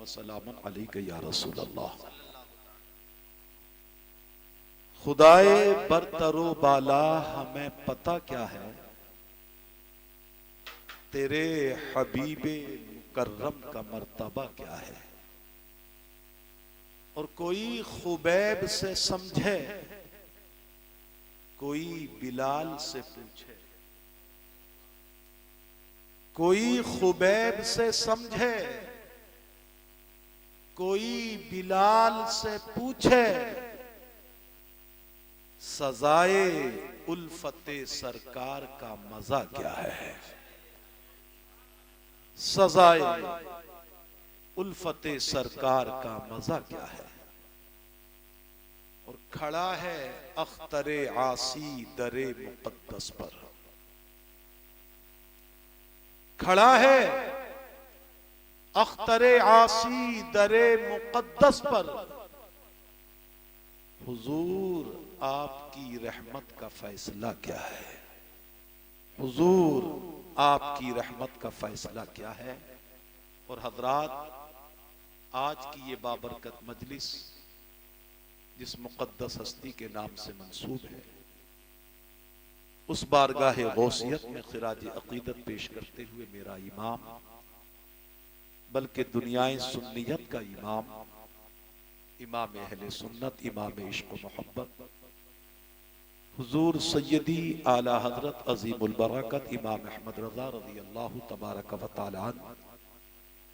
व सलामुन अलैका या रसूल अल्लाह। खुदाए बरतरो बाला हमें पता क्या है, तेरे हबीबे मुकर्रम का मर्तबा क्या है। और कोई खुबैब से समझे, कोई बिलाल से पूछे। कोई खुबैब से समझे, कोई बिलाल से पूछे। सजाए उल्फते सरकार का मजा क्या है। सजाए उल्फते सरकार का मजा क्या है। और खड़ा है अख्तरे आसी दरे मुकद्दस पर। खड़ा है अख्तरे आसी दरे मुकद्दस पर। हुजूर आपकी रहमत का फैसला क्या है। हुजूर आपकी रहमत का फैसला क्या है। और हजरात, आज की ये बाबरकत मजलिस जिस मुकद्दस हस्ती के नाम से मंसूब है, उस बारगाह गौसियत में खिराज अकीदत पेश करते हुए मेरा इमाम, बल्कि दुनियाए सुन्नियत का इमाम, इमाम अहले सुन्नत, इमाम इश्क मोहब्बत, हुजूर सैयदी आला हजरत अजीमुल बरकत इमाम अहमद रजा रज़ी अल्लाह तबारक व तआला अन्हु,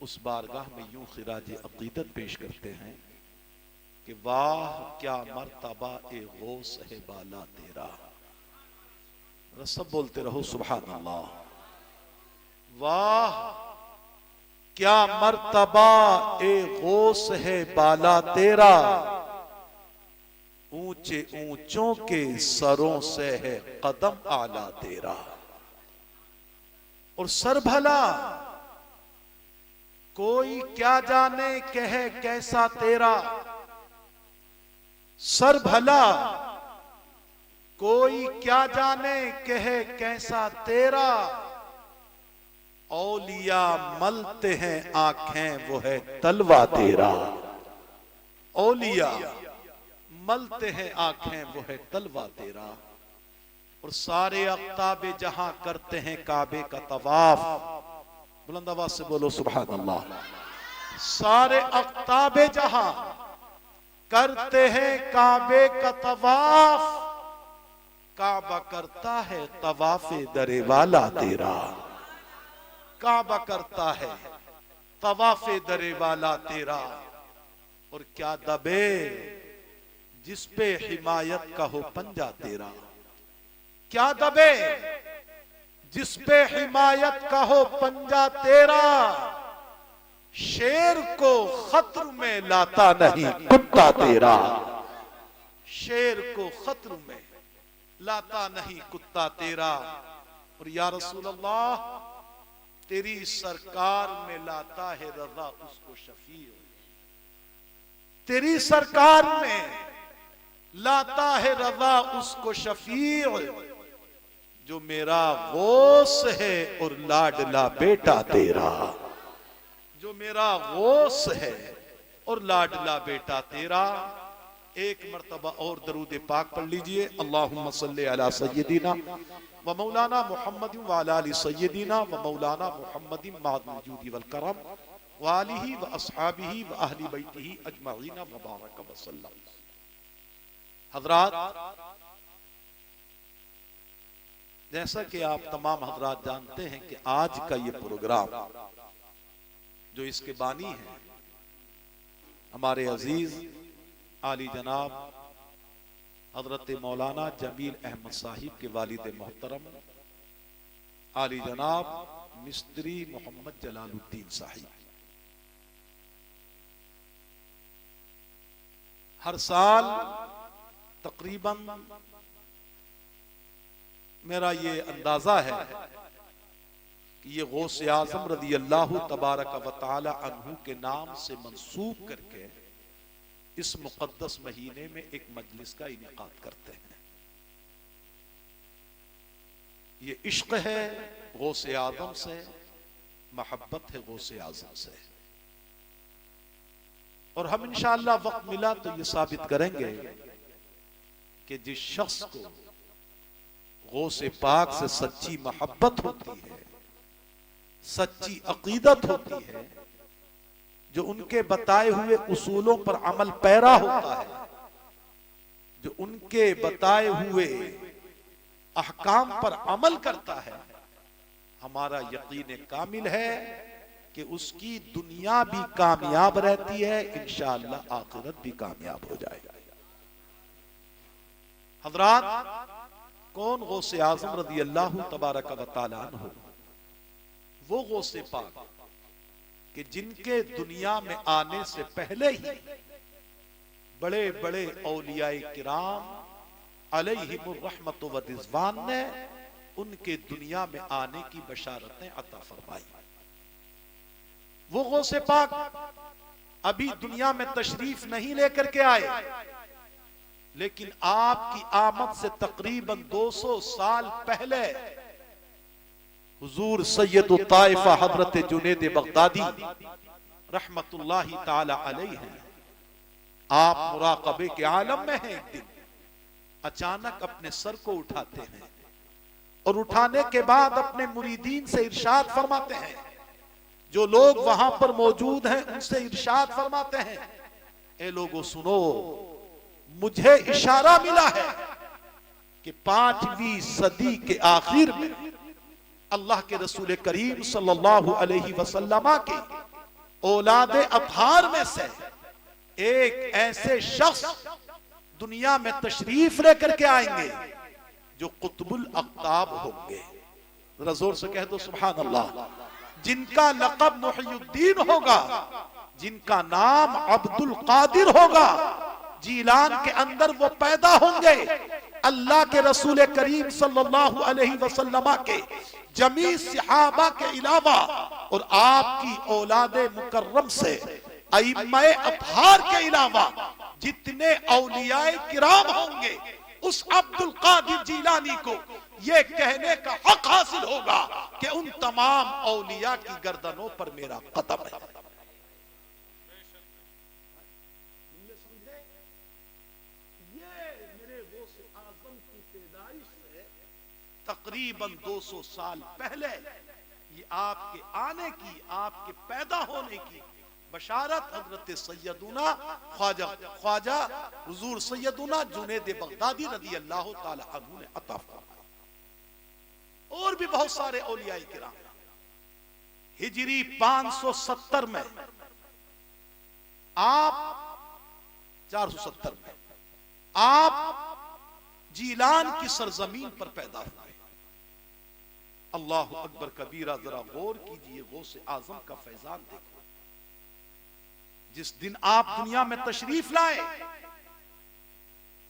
उस बारगाह में यूं खिराज अकीदत पेश करते हैं कि वाह क्या मर्तबा ए गौस है बाला तेरा। सब बोलते रहो सुभान अल्लाह। वाह क्या मर्तबा ए गौस है बाला तेरा। ऊंचे ऊंचों के सरों से है कदम आला तेरा। और सर भला कोई क्या जाने कहे कैसा तेरा। सर भला कोई क्या जाने कहे कैसा तेरा। औलिया मलते हैं आंखें वो है तलवा तेरा। औलिया मलते हैं आंखें वो है तलवा तेरा। और सारे अख्ताबे जहां करते हैं काबे का तवाफ। बुलंद आवाज से बोलो सुभान अल्लाह। सारे अख्ताबे जहां करते हैं काबे का तवाफ। काबा करता है तवाफे दरे वाला तेरा। काबा करता है तवाफे दरे वाला तेरा। और क्या दबे जिस पे हिमायत का हो पंजा तेरा। क्या दबे जिस पे हिमायत का हो पंजा तेरा। शेर को खतर में लाता नहीं कुत्ता तेरा। शेर को खतर में लाता नहीं कुत्ता तेरा। और या रसूल अल्लाह, तेरी सरकार में लाता है रजा उसको शफी। तेरी सरकार में लाता है रजा उसको शफी, जो मेरा गौस है और लाडला बेटा तेरा। जो मेरा गौस है और लाडला बेटा तेरा। एक मर्तबा और दरूद पाक पढ़ लीजिए। अल्लाहुम्मा सल्ली अला सय्यदिना व मौलाना मुहम्मद व अला आलि सय्यदिना व मौलाना मुहम्मद मादुल जूदी वल करम व आलिहि व अस्हाबिहि व अहली बैतिहि अजमईन व बारक व सल्लम। हजरात, जैसा कि आप तमाम हजरात जानते हैं कि आज का ये प्रोग्राम जो इसके बानी है हमारे अजीज आली जनाब हजरत मौलाना जमील अहमद साहिब के वालिद मोहतरम आली जनाब मिस्त्री मोहम्मद जलालुद्दीन साहिब हर साल तकरीबन, मेरा ये अंदाजा है कि ये गौसे आजम रज़ी अल्लाह तबारक व तआला अन्हु के नाम से मंसूब करके इस मुकद्दस महीने में एक मजलिस का इनेकाद करते हैं। ये इश्क है गौसे आजम से, मोहब्बत है गौसे आजम से। और हम इंशाअल्लाह वक्त मिला तो ये साबित करेंगे कि जिस शख्स को गौसे पाक से सच्ची मोहब्बत होती है, सच्ची अकीदत होती है, जो उनके बताए हुए उसूलों पर अमल पैरा होता है, जो उनके बताए हुए अहकाम पर अमल करता है, हमारा यकीन कामिल है कि उसकी दुनिया भी कामयाब रहती है, इंशाअल्लाह आखिरत भी कामयाब हो जाएगा। हजरात, कौन गौसे आजम रज़ी अल्लाह तबारक व तआला अन्हु? वो गौसे पाक कि जिनके दुनिया में आने से पहले ही बड़े बड़े औलियाए किराम अलैहिमुर रहमत व रिज़वान ने उनके दुनिया में आने की बशारतें अता फरमाई। वो गौसे पाक अभी दुनिया में तशरीफ नहीं लेकर के आए, लेकिन आपकी आमद से तकरीबन 200 साल पहले हुजूर सैयद ताइफा हजरत जुनैद बगदादी रहमतुल्लाहि ताला अलैहि हैं, आप मुराकबे के आलम में हैं। एक दिन अचानक अपने सर को उठाते हैं और उठाने के बाद अपने मुरीदीन से इरशाद फरमाते हैं, जो लोग वहां पर मौजूद हैं उनसे इरशाद फरमाते हैं, ए लोगों सुनो, मुझे इशारा मिला है कि 5वीं सदी के आखिर में अल्लाह के रसूल करीम सल्लल्लाहु अलैहि वसल्लम के औलादे अतहार में से एक ऐसे शख्स दुनिया में तशरीफ लेकर के आएंगे जो कुतुबुल अक्ताब होंगे। जरा जोर से कह दो सुभान अल्लाह। जिनका लक़ब मुहियुद्दीन होगा, जिनका नाम अब्दुल कादिर होगा, जीलान के अंदर वो पैदा होंगे। अल्लाह के रसूल करीम सल्लल्लाहु अलैहि वसल्लम के जमी सहाबा के अलावा और आपकी औलादे मुकर्रम से अइम्माए अतहार के अलावा जितने औलियाए किराम होंगे, उस अब्दुल कादिर जीलानी को यह कहने का हक हासिल होगा कि उन तमाम औलिया की गर्दनों पर मेरा कदम है। तकरीबन 200 साल पहले ये आपके आने की, आपके पैदा होने की बशारत हजरत सैयदुना ख्वाजा हुजूर सैयदुना जुनैद बगदादी रज़ी अल्लाह ताला अन्हु ने अता फरमाई। और भी बहुत सारे औलिया किराम। हिजरी 570 में आप 470 में आप जीलान की सरजमीन पर पैदा हुए। अल्लाह अकबर कबीरा। जरा गौर कीजिए, गौसे आजम का फैजान देखो। जिस दिन आप दुनिया में तशरीफ लाए,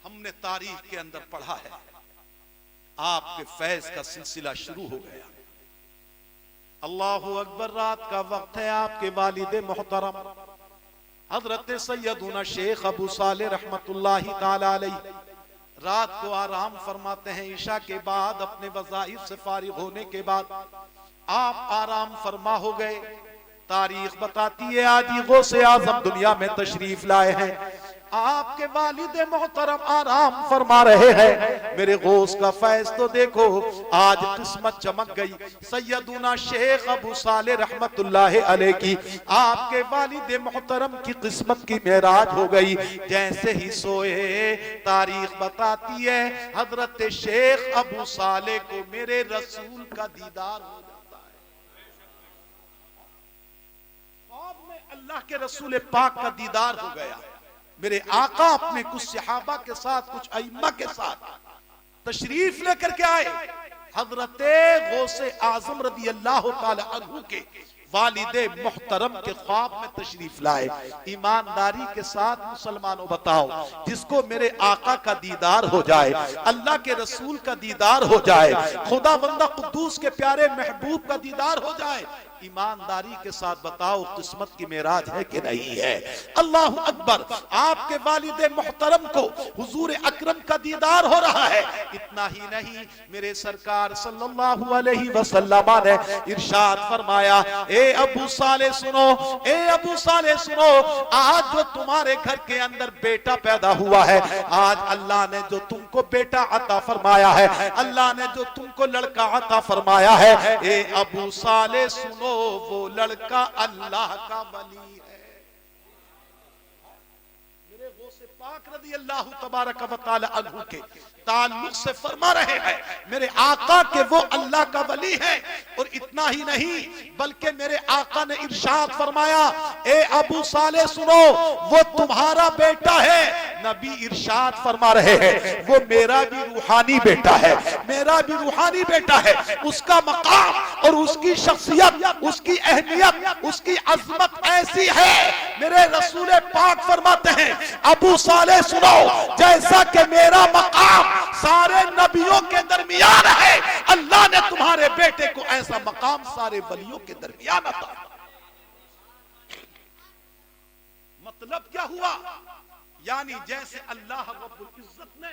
हमने तारीख के अंदर पढ़ा है, आपके फैज का सिलसिला शुरू हो गया। अल्लाह अकबर। रात का वक्त है, आपके वालिद मोहतरम हजरत सैयदुना शेख अबू सालेह रहमतुल्लाहि ताला अलैहि रात को आराम फरमाते हैं। ईशा के बाद अपने वज़ाइफ से फारिग होने के बाद आप आराम फरमा हो गए। तारीख बताती है आज ही गौसे आज़म दुनिया में तशरीफ लाए हैं। आपके वालिद मोहतरम आराम फरमा रहे हैं। मेरे गौस का फैज तो देखो, आज किस्मत चमक गई। सैयदुना शेख अबू सालेह रहमतुल्लाहि अलैहि की, आपके वालिद मोहतरम की किस्मत की मेराज हो गई। जैसे ही सोए, तारीख बताती है हजरत शेख अबू सालेह को मेरे रसूल का दीदार हो जाता है। ख्वाब में अल्लाह के रसूल पाक का दीदार हो गया। मेरे आका अपने कुछ सहाबा के साथ, कुछ अइम्मा के साथ तशरीफ लेकर के आए। हजरत गौसे आजम रज़ी अल्लाह ताला अन्हु के वालिदे मोहतरम के ख्वाब में तशरीफ लाए। ईमानदारी के साथ मुसलमानों बताओ, जिसको मेरे आका का दीदार हो जाए, अल्लाह के रसूल का दीदार हो जाए, खुदा बंदा कुद्दूस के प्यारे महबूब का दीदार हो जाए, ईमानदारी के साथ बताओ किस्मत की मेराज है कि नहीं है? अल्लाह अकबर। आपके वालिद मोहतरम को हुजूर अकरम का दीदार हो रहा है। इतना ही नहीं, मेरे सरकार सल्लल्लाहु अलैहि वसल्लम ने इरशाद फरमाया, ए अबू साले सुनो, ए अबू साले सुनो, आज जो तुम्हारे घर के अंदर बेटा पैदा हुआ है, आज अल्लाह ने जो तुमको बेटा अता फरमाया है, अल्लाह ने जो तुमको लड़का अता फरमाया है, ए अबू साले सुनो, वो लड़का अल्लाह का वली है। मेरे गौसे पाक रज़ी अल्लाह तबारक व तआला अन्हु के ताल्लुक से फरमा रहे हैं, मेरे आका के वो अल्लाह का वली है। और इतना ही नहीं, बल्कि मेरे आका ने इरशाद फरमाया, ए अबू साले सुनो, वो तुम्हारा बेटा है। नबी इरशाद फरमा रहे हैं, वो मेरा भी रूहानी बेटा है, मेरा भी रूहानी बेटा है। उसका मकाम और उसकी शख्सियत, उसकी अहमियत, उसकी अजमत ऐसी है, मेरे रसूल पाक फरमाते हैं, अबू साले सुनो, जैसा कि मेरा मकाम सारे नबियों के दरमियान है, अल्लाह ने तुम्हारे बेटे को ऐसा मकाम सारे वलियों के दरमियान अता। मतलब क्या हुआ? यानी जैसे अल्लाह रब्बुल इज्जत ने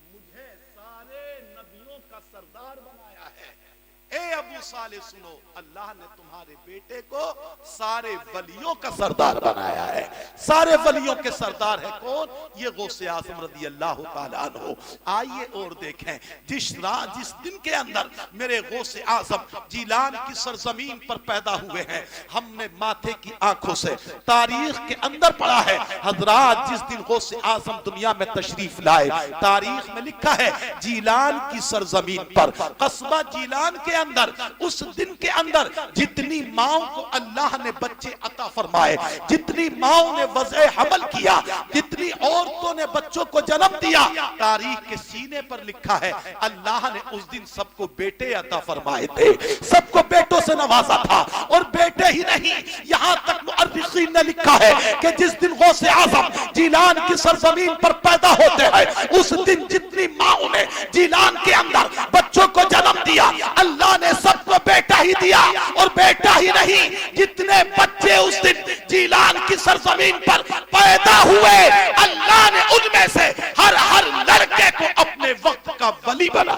मुझे सारे नबियों का सरदार बनाया है, ए अबू साले सुनो, अल्लाह ने तुम्हारे बेटे को सारे वलियों का सरदार बनाया है। सारे वलियों के सरदार है कौन? ये गौसे आज़म रज़ी अल्लाह तआला अन्हु। आइए और देखें, जिस दिन के अंदर मेरे गौसे आज़म जीलान की सरजमीन पर पैदा हुए हैं, हमने माथे की आंखों से तारीख के अंदर पढ़ा है। हजरात, जिस दिन गौसे आज़म दुनिया में तशरीफ लाए, तारीख में लिखा है, जीलान की सरजमीन पर, कस्बा जीलान के अंदर, उस दिन के अंदर जितनी माओं को अल्लाह ने बच्चे अता फरमाए, जितनी माओं ने वज़े हमल किया, जितनी औरतों ने बच्चों को जन्म दिया, तारीख के सीने पर लिखा है, अल्लाह ने उस दिन सबको बेटे अता फरमाए थे, सबको बेटों से नवाजा था। और बेटे ही नहीं, यहां तक मुअर्रिखीन ने लिखा है कि जिस दिन गौसे आज़म जीलान की सरजमीन पर पैदा होते हैं, उस दिन जितनी माओं ने जीलान के अंदर बच्चों को जन्म दिया, अल्लाह ने सबको बेटा ही दिया। और बेटा ही नहीं, जितने बच्चे उस दिन जीलान की सरजमीन पर पैदा हुए, अल्लाह ने उनमें से हर लड़के को अपने वक्त का वली बना। ये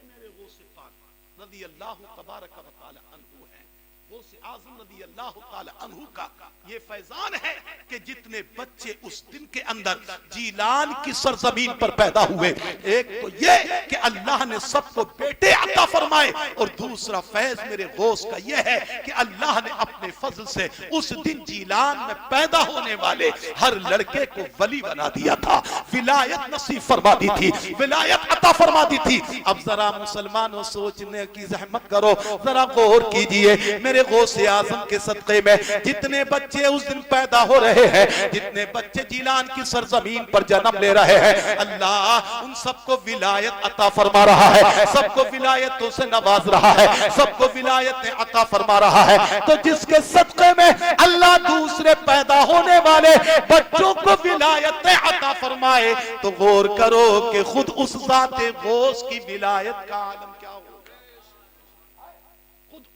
मेरे गौसे पाक रज़ी अल्लाह तबारक व तआला अन्हु हैं। गौसे आज़म रज़ी अल्लाह तआला अन्हु का ये फैजान है कि जितने बच्चे उस दिन के अंदर जीलान की सरजमीन पर पैदा हुए, एक तो ये कि अल्लाह ने सबको बेटे अता फरमाए, और दूसरा फैज मेरे गौस का ये है कि अल्लाह ने अपने फजल से उस दिन जीलान में पैदा होने वाले हर लड़के को वली बना दिया था, विलायत नसीब फरमा दी थी, विलायत अता फरमा दी थी। अब जरा मुसलमानों सोचने की जहमत करो, जरा गौर कीजिए, मेरे गौसे आज़म के सदक़े में जितने बच्चे उस दिन पैदा हो रहे हैं, जितने बच्चे जीलान की सरजमीन पर जन्म ले रहे हैं, अल्लाह उन सबको विलायत अता फरमा रहा है, सबको विलायतों से नवाज रहा है, सबको विलायतें अता फरमा रहा है। तो जिसके सदक़े में अल्लाह दूसरे पैदा होने वाले बच्चों को विलायतें अता फरमाए, तो गौर करो कि खुद उस ज़ाते गौस की विलायत का आलम क्या होगा,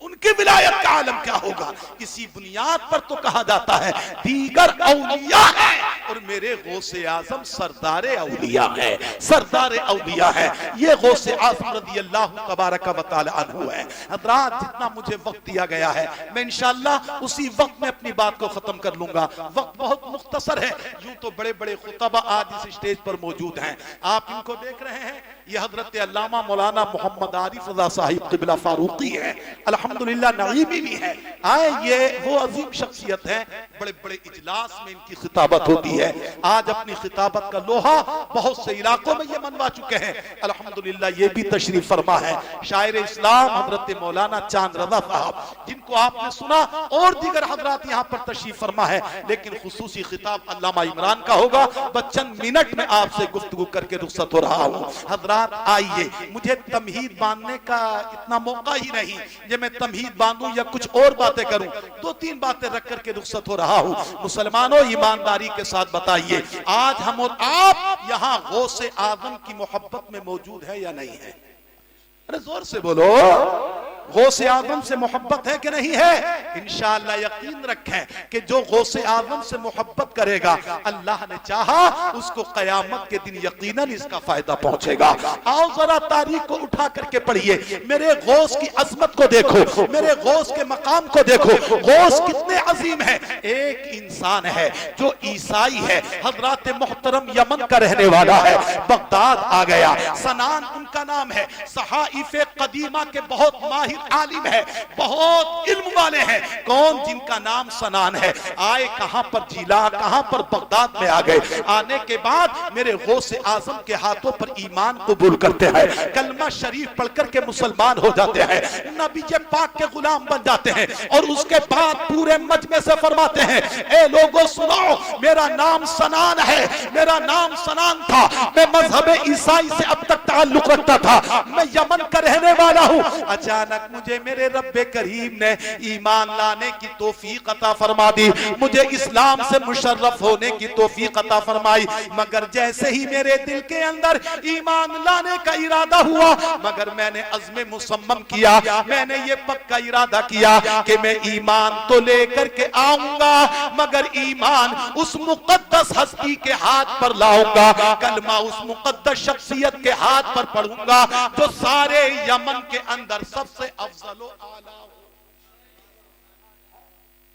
उनकी विलायत का आलम क्या होगा। इसी बुनियाद पर तो कहा जाता है दीगर औलिया है, और मेरे गौसे आज़म सरदारे औलिया है, सरदारे औलिया है। ये गौसे आज़म रज़ी अल्लाह तबारक व तआला अन्हु है। हज़रात, जितना मुझे वक्त दिया गया है, मैं इंशाअल्लाह उसी वक्त में अपनी बात को खत्म कर लूंगा। वक्त बहुत मुख्तसर है, यूं तो बड़े बड़े खुतबा आज इस स्टेज पर मौजूद हैं, आप इनको देख रहे हैं। ये हजरत अल्लामा मौलाना मोहम्मद आरिफ रज़ा साहिब क़िबला फारूकी है, अल्हम्दुलिल्लाह नईमी भी है। आए, ये वो अजीम शख्सियत है, बड़े बड़े इजलास में इनकी खिताबत होती है। आज अपनी खिताबत का लोहा बहुत से इलाकों में ये मनवा चुके हैं, अल्हम्दुलिल्लाह। ये भी तशरीफ फरमा है शायर इस्लाम हजरत मौलाना चांद रज़ा साहब, जिनको आपने सुना, और दीगर हजरात यहाँ पर तशरीफ फरमा है। लेकिन खुसूसी खिताब अल्लामा इमरान का होगा। बस चंद मिनट में आपसे गुफ्तगू करके रुखसत हो रहा हूँ। हजरात आइए, मुझे तमहीद बांधने का इतना मौका ही नहीं कि मैं तमहीद बांधूं या कुछ और बातें करूं। दो तीन बातें रख करके रुखसत हो रहा हूं। मुसलमानों, ईमानदारी के साथ बताइए, आज हम और आप यहां गौसे आज़म की मोहब्बत में मौजूद है या नहीं है? अरे जोर से बोलो, गौसे आजम से मोहब्बत है कि नहीं है? इंशाअल्लाह यकीन रखें कि जो गौसे आजम से मोहब्बत करेगा, अल्लाह ने चाहा उसको कयामत के दिन यकीनन इसका फायदा पहुंचेगा। आओ जरा तारीख को उठा करके पढ़िए, मेरे गौस की अजमत को देखो, मेरे गौस के मकाम को देखो, गौस कितने अजीम है। एक इंसान है जो ईसाई है, हजरत मोहतरम यमन का रहने वाला है, बगदाद आ गया, सनान उनका नाम है, सहाइफे कदीमा के बहुत माहिर आलिम है, बहुत इल्म वाले हैं। कौन? जिनका नाम सनान है। आए कहां पर? जिला कहां पर? बगदाद में आ गए। आने के बाद मेरे गौसे आजम के हाथों पर ईमान कबूल करते हैं, कलमा शरीफ पढ़कर के मुसलमान हो जाते हैं, नबी के पाक के गुलाम बन जाते हैं। और उसके बाद पूरे मजमे से फरमाते हैं, ए लोगों सुनो, मेरा नाम सनान है, मेरा नाम सनान था, मैं मजहब ईसाई से अब तक ताल्लुक रखता था, मैं यमन का रहने वाला हूं। अचानक मुझे मेरे रब्बे करीम ने ईमान लाने की तौफीक अता फरमा दी, मुझे इस्लाम से मुशर्रफ होने की तौफीक अता फरमाई। मगर जैसे ही मेरे दिल के अंदर ईमान लाने का इरादा हुआ, मगर मैंने अज़्म मुसम्मम किया, मैंने ये पक्का इरादा किया कि मैं ईमान तो लेकर के आऊंगा, मगर ईमान उस मुकद्दस हस्ती के हाथ पर लाऊंगा, कलमा उस मुकद्दस शख्सियत के हाथ पर पढ़ूंगा जो सारे यमन के अंदर सबसे अफजलो आला हो।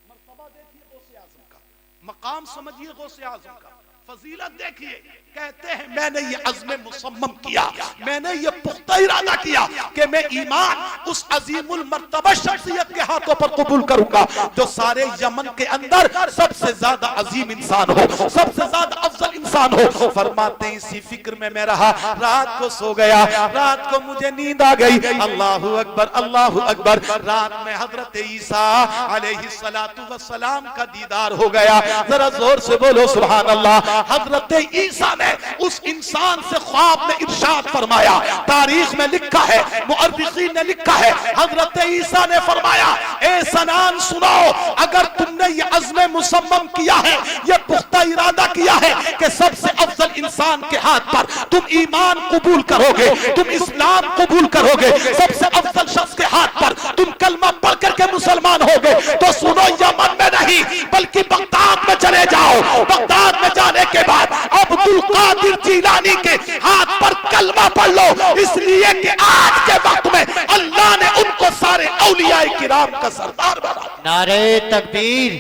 मर्तबा देखिए गौसे आज़म का, मकाम समझिए गौसे आज़म का, फजीलत देखिए। कहते हैं मैंने ये अज़्म मुसम्मम किया, मैंने ये पुख्ता इरादा किया कि मैं ईमान उस अजीमुल मर्तबा शख्सियत के हाथों पर कबूल करूंगा जो सारे यमन के अंदर सबसे ज्यादा अजीम इंसान हो, सबसे ज्यादा अफजल इंसान हो। फरमाते हैं इसी फिक्र में मैं रहा, रात को सो गया, रात को मुझे नींद आ गई। अल्लाहु अकबर, अल्लाहु अकबर। रात में हजरत ईसा अलैहिस्सलातु वस्सलाम का दीदार हो गया। जरा जोर से बोलो सुभान अल्लाह। हजरत ईसा ने उस इंसान से ख्वाब में इरशाद फरमाया, तारीख में लिखा है, मुअर्रिखीन ने लिखा है, हजरत ईसा ने फरमाया, ए सनान सुनो, अगर तुमने ये अज़्म मुसम्मम किया है, ये पुख्ता इरादा किया है कि सबसे अफजल इंसान के हाथ पर तुम ईमान कबूल करोगे, तुम इस्लाम कबूल करोगे, सबसे अफजल शख्स के हाथ पर तुम कलमा पढ़ करके मुसलमान होगे, तो सुनो, यमन में नहीं बल्कि बगदाद में चले जाओ। बगदाद में जाने के बाद अब्दुल कादिर जिलानी के हाथ पर कलमा पढ़ लो, इसलिए कि आज के वक्त में अल्लाह ने उनको सारे औलिया किराम का सरदार बना दिया। नारे तकबीर,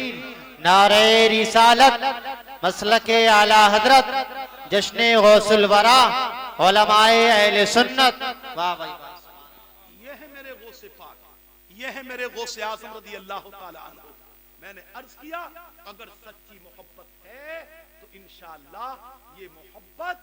नारे रिसालत, मसलके आला हजरत, जश्ने गौसुल वरा, उलमाए अहले सुन्नत। वाह भाई वाह। ये है मेरे गौसे पाक, ये है मेरे गौसे आज़म रज़ी अल्लाह ताला अन्हु। मैंने अर्ज किया, अगर सच्ची मोहब्बत है तो इंशाअल्लाह ये मोहब्बत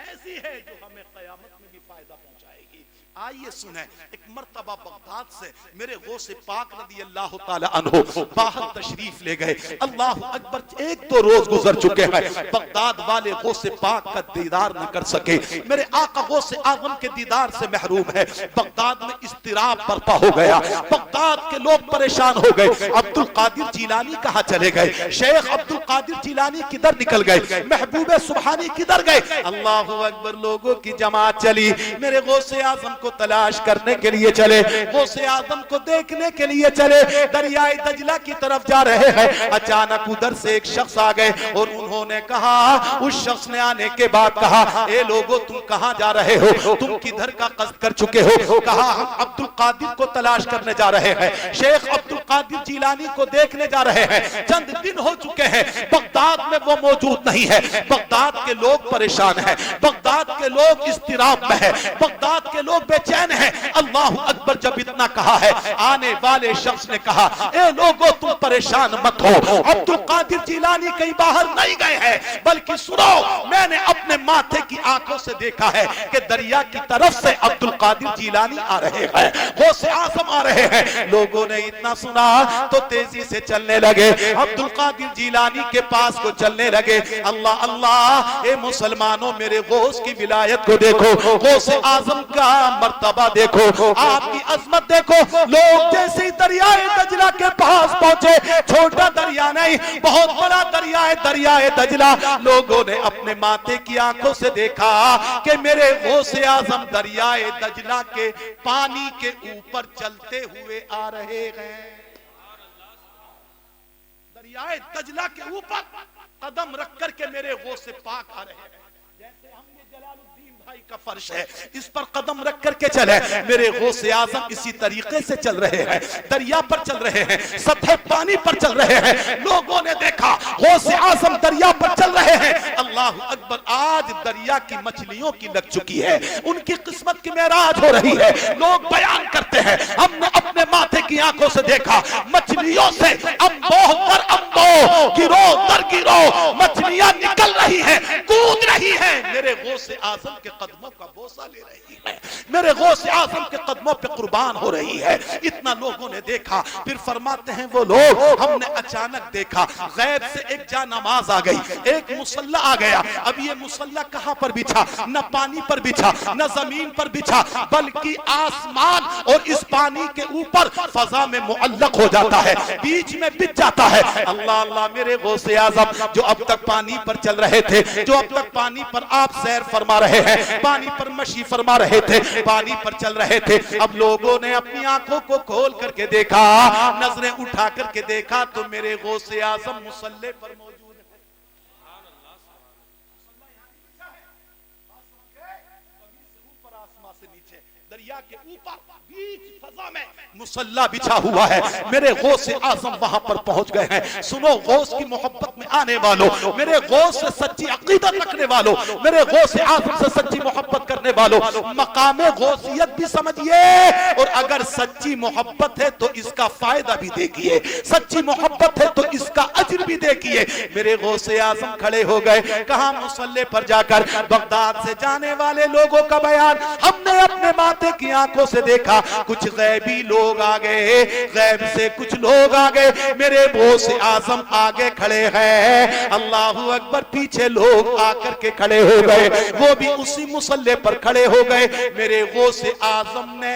ऐसी है जो हमें क़यामत में भी फायदा पहुंचाएगी। आइए सुने, एक मर्तबा बगदाद से मेरे गौसे पाक रज़ी अल्लाह ताला अन्हु बाहर तशरीफ ले गए। अल्लाह अकबर, एक दो रोज गुजर चुके हैं, बगदाद वाले गौसे पाक का दीदार न कर सके। मेरे आका गौसे आज़म के दीदार से महरूम है। बगदाद में इस्तिराब बर्पा हो गया, बगदाद के लोग परेशान हो गए। अब्दुल कादिर जिलानी कहाँ चले गए? शेख अब्दुल कादिर जिलानी किधर निकल गए? महबूब सुब्हानी किधर गए? अल्लाह अकबर। लोगों की जमात चली, मेरे गौसे आज़म को तलाश करने के लिए चले, गौसे आज़म को देखने के लिए चले, दरियाए दजला की तरफ जा रहे हैं। अचानक उधर से एक शख्स आ गए और उन्होंने कहा, उस शख्स ने आने के बाद कहा, ए लोगों तुम कहां जा रहे हो? तुम किधर का कस्द कर चुके हो? कहा, हम अब्दुल कादिर को तलाश करने जा रहे हैं, शेख अब्दुल कादिर जिलानी को देखने जा रहे हैं। चंद दिन हो चुके हैं, बगदाद में वो मौजूद नहीं है। बगदाद के लोग परेशान हैं, बगदाद के लोग इस्तिराब में है, बगदाद के लोग बेचैन है। अल्लाह अकबर। जब इतना कहा है, आने वाले शख्स ने कहा, ए लोगों तुम परेशान मत हो, अब्दुल कादिर जिलानी कहीं बाहर नहीं गए हैं, बल्कि सुनो, मैंने अपने माथे की आंखों से देखा है कि दरिया की तरफ से अब्दुल कादिर जिलानी आ रहे हैं, गौसे आज़म आ रहे हैं। लोगों ने इतना सुना तो तेजी से चलने चलने लगे, अब्दुल कादिर जीलानी के पास को चलने लगे। अल्लाह अल्लाह, ए मुसलमानों मेरे गौस की विलायत को देखो, गौस आजम का मर्तबा देखो, आपकी अजमत देखो। लोग जैसे ही दरियाए दजला के पास पहुंचे, छोटा दरिया नहीं बहुत बड़ा दरियाए दजला, लोगों ने अपने माथे की आंखों से देखा कि मेरे गौस आजम दरियाए दजला के पानी के ऊपर चलते हुए आ रहे हैं। दरियाए दजला के ऊपर कदम रख करके मेरे गौस पाक आ रहे हैं। जैसे हम ये जलालुद्दीन भाई का फर्श है, इस पर कदम रख करके चले, मेरे गौस आजम इसी तरीके से चल रहे हैं, दरिया पर चल रहे हैं, सतह पानी पर चल रहे हैं। लोगों ने देखा गौस आजम दरिया पर चल रहे हैं। अल्लाह अकबर, आज दरिया की मछलियों की लग चुकी है, उनकी किस्मत की मेराज हो रही है। लोग बयान करते हैं, हमने अपने माथे की आंखों से देखा, मछलियों से अंबो दर अंबो, गिरो दर गिरो मछलियां निकल रही हैं, कूद रही हैं, मेरे गौस आजम के कदमों का बोसा ले रही है, मेरे गौस आजम के कदमों पे कुर्बान हो रही है। इतना लोगों ने देखा। फिर फरमाते हैं वो लोग, हमने अचानक देखा गैब से एक जा नमाज आ गई, एक मुसल्ला आ गया। अब ये मुसल्ला कहां पर बिछा? न पानी पर बिछा, न जमीन पर बिछा, बल्कि आसमान और इस पानी के ऊपर फजा में मुअल्लक हो जाता है, बीच में बिछ जाता है। अल्लाह अल्लाह, मेरे गौस आजम जो अब तक पानी पर चल रहे थे, जो अब तक पानी पर आप सैर फरमा रहे हैं, पानी पर मशी फरमा रहे थे, पानी पर चल रहे थे, अब लोगों ने अपनी आंखों को खोल करके देखा, नजरें उठा करके देखा तो मेरे गौस आजम मुसल्ले पर मौजूद है। ऊपर आसमान से नीचे दरिया के ऊपर बीच फजा में मुसल्ला बिछा हुआ है, मेरे गौस आजम वहां पर पहुंच गए हैं। सुनो, गौस की मोहब्बत में आने वालों, मेरे गौस से सच्ची अकीदत रखने वालों, मेरे गौस आजम से सच्ची मोहब्बत करने वालों, मकामे गौसियत भी समझिए, और अगर सच्ची मोहब्बत है तो इसका फायदा भी देखिए, सच्ची मोहब्बत है तो इसका अज्र भी देखिए। मेरे गौस आजम खड़े हो गए, कहा मुसल्ले पर जाकर बगदाद से जाने वाले लोगों का बयान हमने अपने माथे की आंखों से देखा, कुछ गैबी लोग आ गए, गैब से कुछ लोग आ गए, मेरे गौस आजम आगे खड़े हैं, अल्लाहू अकबर, पीछे लोग आकर के खड़े हो गए, वो भी उसी मुसल्ले पर खड़े हो गए। मेरे गौस आजम ने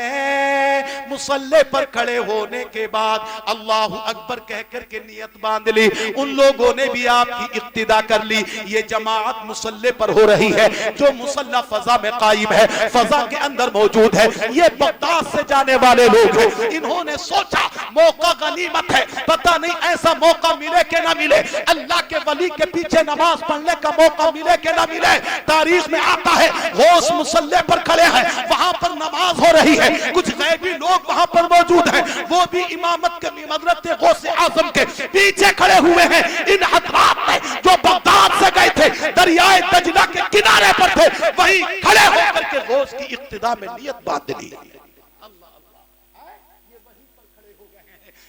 मुसल्ले पर खड़े होने के बाद अल्लाहू अकबर कह करके नियत बांध ली, उन लोगों ने भी आपकी इक्तिदा कर ली। ये जमात मुसल्ले पर हो रही है, जो मुसल्ला फजा में कायम है, फजा के अंदर मौजूद है, ये बगदाद से जाने वाले लोग हैं। इन्होंने सोचा मौका गनीमत है, पता नहीं ऐसा मौका मिले कि ना मिले, अल्लाह के वली के पीछे नमाज पढ़ने का मौका मिले कि ना मिले। तारीख में आता है गौस मुसल्ले पर खड़े हैं, वहां पर नमाज हो रही है, कुछ गैबी लोग वहां पर मौजूद हैं, वो भी इमामत के मदरत गौस आजम के पीछे खड़े हुए हैं। इन हजरात ने जो बगदाद से गए थे, दरियाए दजला के किनारे पर थे, वहीं खड़े होकर के गौस की इक्तिदा में नियत बांध ली।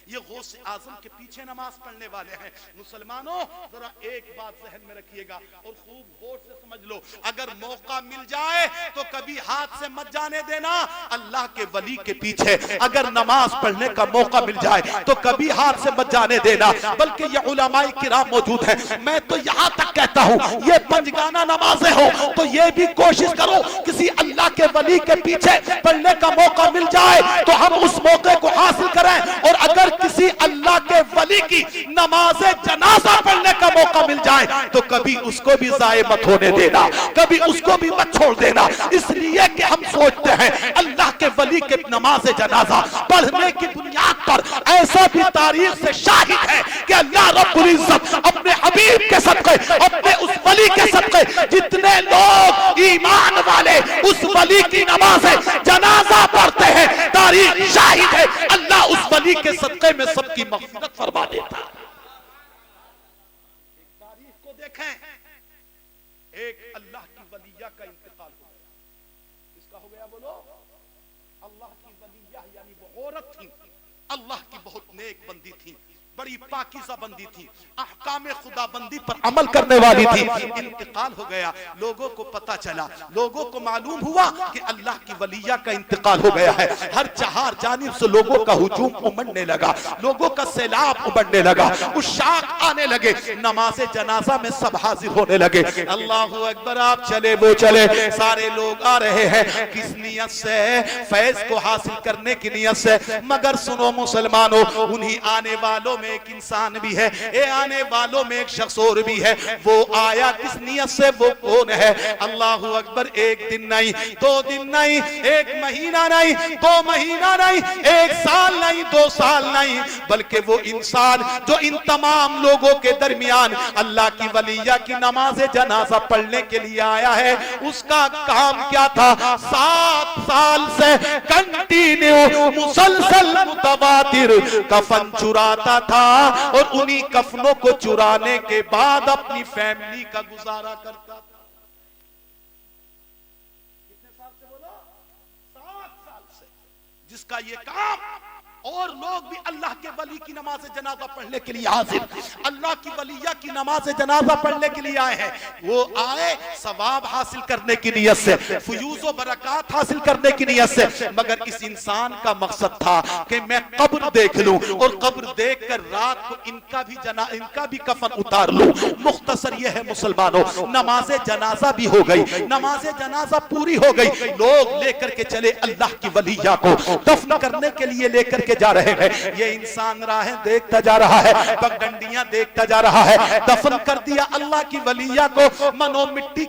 ये गौस आजम के पीछे नमाज पढ़ने वाले हैं। मुसलमानों, जरा एक बात जहन में रखिएगा और खूब गौर से समझ लो, अगर मौका मिल जाए तो कभी हाथ से मत जाने देना। अल्लाह के वली के पीछे अगर नमाज पढ़ने का मौका मिल जाए तो कभी हाथ से मत जाने देना, बल्कि ये उलमाए किराम मौजूद हैं। मैं तो यहाँ तक कहता हूँ, ये पंजगाना नमाजें हो तो ये भी कोशिश करो किसी अल्लाह के वली के पीछे पढ़ने का मौका मिल जाए तो हम उस मौके को हासिल करें, और अगर किसी अल्लाह के वली की नमाज़े जनाजा पढ़ने का मौका मिल जाए तो कभी उसको भी ज़ाये मत होने देना, कभी उसको भी मत छोड़ देना। इसलिए कि हम सोचते हैं अल्लाह के वली के नमाज़े जनाजा पढ़ने की बुनियाद पर ऐसा भी तारीख से शाहिद है कि अल्लाह रब्बुल इज्जत अपने हबीब के सदक़े, अपने उस वली के सदक़े, जितने लोग ईमान वाले उस वली की नमाज़े जनाजा पढ़ते हैं, तारीख शाहिद है अल्लाह उस वली के सदक़े में सबकी मग़फ़िरत फरमा देता। तारीख को देखें, एक अल्लाह की वलिया का इंतकाल हो गया। इसका हो गया, बोलो। अल्लाह की वलिया यानी वो औरत थी, अल्लाह की बहुत नेक बंदी थी, बड़ी पाकीज़ा बंदी थी, अहकाम खुदाबंदी पर अमल करने वाली थी। इंतकाल हो गया, लोगों को पता चला, लोगों को मालूम हुआ कि अल्लाह की वलिया का इंतकाल हो गया है। हर चार जानिब से लोगों का हुजूम उमड़ने लगा, लोगों का सैलाब उमड़ने लगा, उशाक आने लगे, नमाज़े जनाजा में सब हाजिर होने लगे। अल्लाहू अकबर, आप चले वो चले, सारे लोग आ रहे हैं किस नियत से? फैज को हासिल करने की नियत से। मगर सुनो मुसलमानों, उन्हीं आने वालों में एक इंसान भी है, ये आने वालों में एक शख्स और भी है। वो आया किस नियत से? वो कौन है? अल्लाहू अकबर, एक दिन नहीं, 2 दिन नहीं, 1 महीना नहीं, 2 महीना नहीं, 1 साल नहीं, 2 साल नहीं, बल्कि वो इंसान जो इन तमाम लोगों के दरमियान अल्लाह की वलिया की नमाज जनाजा पढ़ने के लिए आया है, उसका काम क्या था? 7 साल से कंटिन्यू मुसलसल मुतवातिर कफन चुराता था और उन्हीं कफनों को चुराने के बाद अपनी फैमिली का गुजारा करता था। कितने साल से बोलो? 7 साल से, जिसका ये काम। और लोग भी अल्लाह के वली की नमाज जनाजा पढ़ने के लिए हाजिर, अल्लाह की वलिया की नमाज जनाजा पढ़ने के लिए आए हैं। वो आए सवाब हासिल करने की नियत से, फयूज़ व बरकत हासिल करने की नियत से। मगर इस इंसान का मकसद था कि मैं कब्र देख लूं और कब्र देखकर रात को इनका भी कफन उतार लूं। मुख्तसर यह है मुसलमानों, नमाज जनाजा भी हो गई, नमाज जनाजा पूरी हो गई, लोग लेकर के चले अल्लाह की वलिया को दफन करने के लिए लेकर के जा रहे हैं। ये इंसान राहें देखता जा रहा है, पगडंडियां देखता जा रहा है। दफन कर दिया अल्लाह की वलिया को, मनो मिट्टी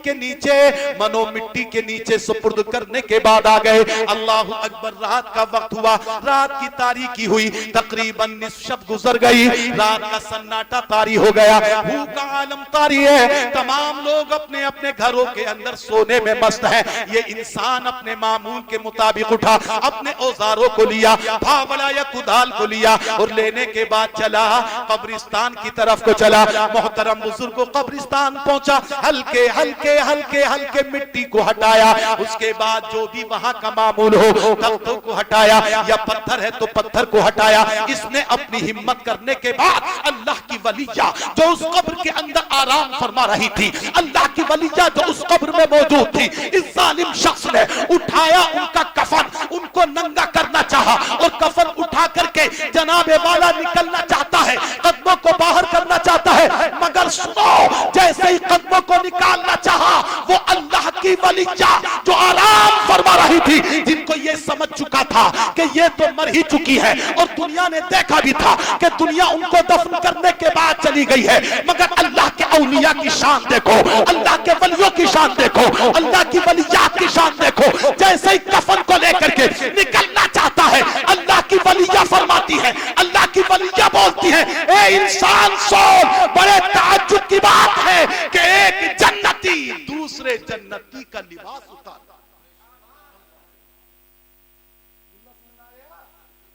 के नीचे सुपुर्द करने के बाद आ गए। अल्लाह अकबर, रात का वक्त हुआ, रात की तारीकी हुई, तकरीबन निस्फ शब गुजर गई, रात का सन्नाटा तारी हो गया, भूख का आलम तारी है, तमाम लोग अपने अपने घरों के अंदर सोने में मस्त है। ये इंसान अपने मामूल के मुताबिक उठा, अपने औजारों को लिया, फावला या कुदाल को लिया और लेने के बाद चला कब्रिस्तान की तरफ को चला। मोहतरम बुजुर्गों, कब्रिस्तान पहुंचा, हल्के हल्के हल्के हल्के मिट्टी को हटाया, उसके बाद जो भी वहां का मामूल हो, तख्तों को हटाया, या पत्थर है तो पत्थर को हटाया। इसने अपनी हिम्मत करने के बाद अल्लाह की वलिया जो उस कब्र के अंदर आराम फरमा रही थी, अल्लाह की वलिया जो उस कब्र में मौजूद थी, इस जालिम शख्स ने उठाया उनका कफन, उनको नंगा करना चाहा और कफन उठा करके जनाबे वाला निकलना चाहता है, कदमों को बाहर करना चाहता है। मगर सुनो, जैसे ही कदमों को निकालना चाहा, वो अल्लाह की वलिया जो आराम फरमा रही थी, जिनको ये समझ चुका था कि ये तो मर ही चुकी है और दुनिया ने देखा भी था कि दुनिया उनको दफन करने के बाद चली गई है, मगर अल्लाह के औलिया की शान देखो, अल्लाह के वलियों की शान देखो, अल्लाह की वलियात की शान देखो। जैसे ही कफन को लेकर के निकलना चाहता है, अल्लाह की वलिया फरमाती है, अल्लाह की वलिया बोलती है, ए इंसान सुन, बड़े ताज्जुब की बात है कि एक जन्नती दूसरे जन्नती का लिबास उतार,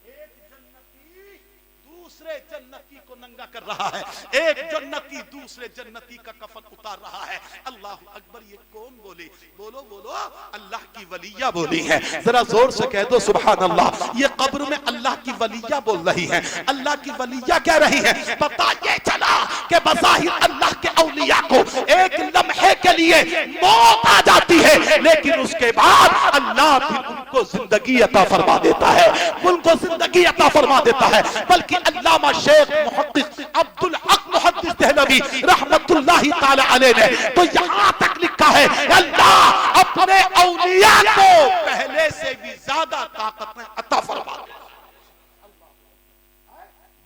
एक जन्नती दूसरे जन्नती को नंगा कर रहा है, एक जन्नती दूसरे जन्नती का कफन उतार रहा है। अल्लाह अकबर, ये कौन बोली? बोलो बोलो, अल्लाह की वलिया बोली है। जरा जोर से कह दो सुभान अल्लाह। ये कब्र में अल्लाह की वलिया बोल रही है, अल्लाह की वलिया कह रही है। पता ये चला कि बज़ाहिर अल्लाह के औलिया को एक लम्हे के लिए मौत आ जाती है, लेकिन उसके बाद अल्लाह फिर उनको जिंदगी अता फरमा देता है, उनको जिंदगी अता फरमा देता है। बल्कि अल्लामा शेख मुहद्दिस अब्दुल हक मुहद्दिस देहलवी रहमतुल्लाहि ताला अलैह ने तो यहां तक लिखा है, अल्लाह अपने औलिया को पहले से भी ज्यादा ताकत में अता फरमा दे।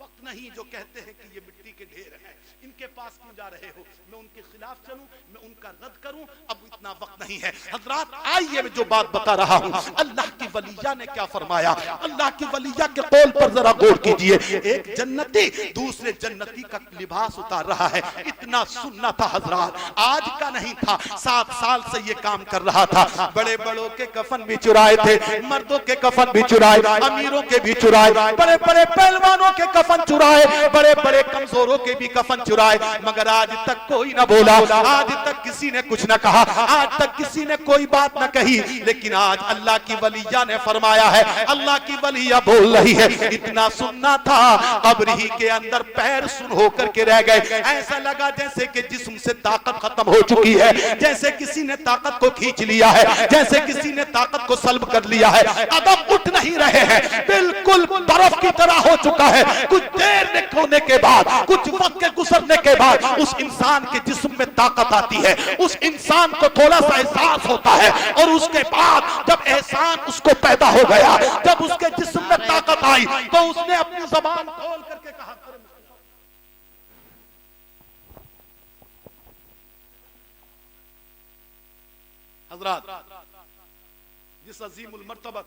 वक्त नहीं जो कहते हैं कि ये मिट्टी के ढेर हैं, इनके पास क्यों जा रहे हो? मैं उनके खिलाफ चलूं, मैं उनका रद्द करूं? अब इतना वक्त नहीं है। हजरात, आइए मैं जो बात बता रहा हूं, अल्लाह की वलिया ने क्या फरमाया, अल्लाह की वलिया के कौल पर जरा गौर कीजिए। एक जन्नती दूसरे जन्नती का लिबास उतार रहा है, इतना सुनना था हजरात, आज का नहीं था, 7 साल से ये काम कर रहा था। बड़े बड़ों के कफन भी चुराए थे, मर्दों के कफन भी चुराए, अमीरों के भी चुराए, बड़े बड़े पहलवानों के कफन चुराए, चुराए, बड़े बड़े कमजोरों के भी कफन चुराए, मगर आज तक कोई ना बोला, आज तक किसी ने कुछ ना कहा, आज तक किसी ने कोई बात ना कही। लेकिन आज अल्लाह की वलिया ने फरमाया है, अल्लाह की वलिया बोल रही है, इतना सुनना था, कब्र ही के अंदर पैर सुन होकर के रह गए। ऐसा लगा जैसे कि जिस्म से ताकत खत्म हो चुकी है, जैसे किसी ने ताकत को खींच लिया है, जैसे किसी ने ताकत को सल्ब कर लिया है। कदम उठ नहीं रहे हैं, बिल्कुल बर्फ की तरह हो चुका है। कुछ देर होने के बाद, कुछ वक्त के गुजरने के बाद उस इंसान के जिस्म में ताकत आती है, उस इंसान को थोड़ा सा एहसास होता है, और उसके बाद जब एहसान उसको पैदा हो गया, जब उसके जिस्म में ताकत आई, तो उसने अपनी जबान खोल करके कहा, हजरात, जिस अजीमुल मर्तबत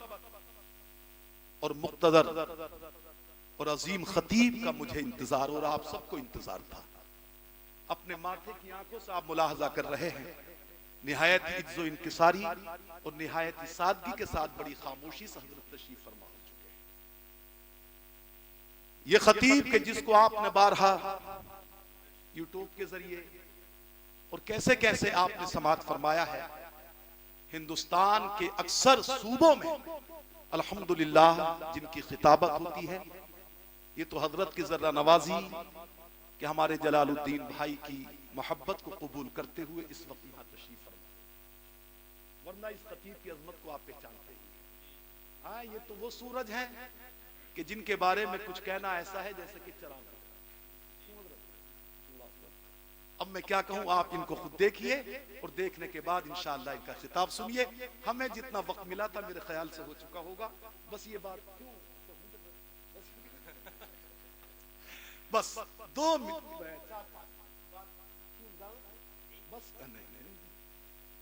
और मुक्तदर और अजीम खतीब का मुझे इंतजार और आप सबको इंतजार था, अपने माथे की आंखों से आप मुलाहजा कर रहे हैं, निहायत इज्जो इंकिसारी और निहायत सादगी के साथ बड़ी खामोशी से हजरत तशरीफ फरमा हो चुके हैं। ये खतीब के जिसको आपने बारहा यूट्यूब के जरिए और कैसे कैसे आपने समाअत फरमाया है, हिंदुस्तान के अक्सर सूबों में अल्हम्दुलिल्लाह जिनकी खिताबत होती है, ये तो हजरत की जर्रा नवाजी कि हमारे जलालुद्दीन भाई की मोहब्बत को कबूल करते हुए इस वक्त यहाँ तशरीफ फरमा, वरना इस खतीब की अजमत को आप पहचानते ही। हाँ, ये तो वो सूरज हैं कि जिनके बारे में कुछ कहना ऐसा है जैसे कि चराग। अब मैं क्या कहूं, आप इनको खुद देखिए और देखने के बाद इंशाअल्लाह इनका खिताब सुनिए। हमें जितना वक्त मिला था मेरे ख्याल से हो चुका होगा, बस ये बात बस 2 मिनट